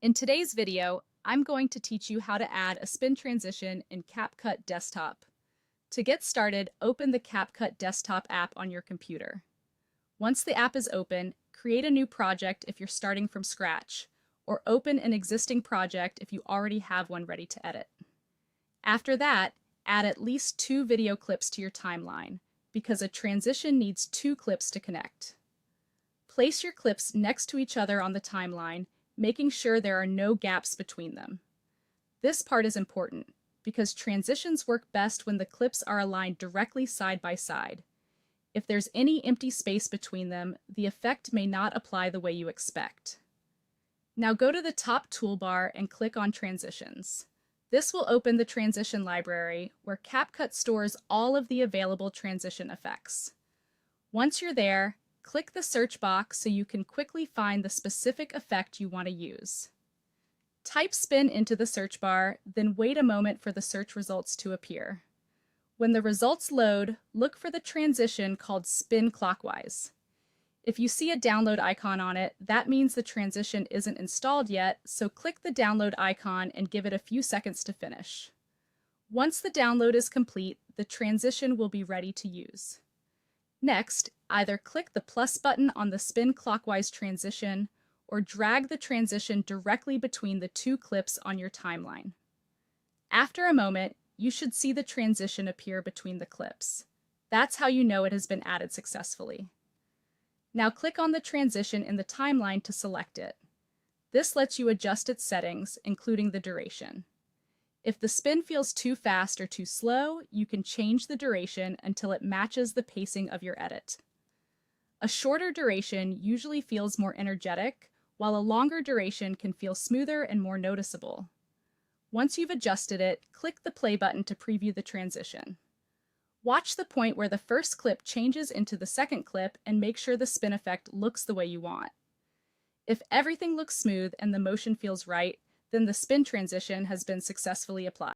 In today's video, I'm going to teach you how to add a spin transition in CapCut Desktop. To get started, open the CapCut Desktop app on your computer. Once the app is open, create a new project if you're starting from scratch, or open an existing project if you already have one ready to edit. After that, add at least 2 video clips to your timeline, because a transition needs 2 clips to connect. Place your clips next to each other on the timeline, making sure there are no gaps between them. This part is important because transitions work best when the clips are aligned directly side by side. If there's any empty space between them, the effect may not apply the way you expect. Now go to the top toolbar and click on Transitions. This will open the transition library where CapCut stores all of the available transition effects. Once you're there, click the search box so you can quickly find the specific effect you want to use. Type spin into the search bar, then wait a moment for the search results to appear. When the results load, look for the transition called spin clockwise. If you see a download icon on it, that means the transition isn't installed yet, so click the download icon and give it a few seconds to finish. Once the download is complete, the transition will be ready to use. Next, either click the plus button on the spin clockwise transition or drag the transition directly between the 2 clips on your timeline. After a moment, you should see the transition appear between the clips. That's how you know it has been added successfully. Now click on the transition in the timeline to select it. This lets you adjust its settings, including the duration. If the spin feels too fast or too slow, you can change the duration until it matches the pacing of your edit. A shorter duration usually feels more energetic, while a longer duration can feel smoother and more noticeable. Once you've adjusted it, click the play button to preview the transition. Watch the point where the first clip changes into the second clip and make sure the spin effect looks the way you want. If everything looks smooth and the motion feels right, then the spin transition has been successfully applied.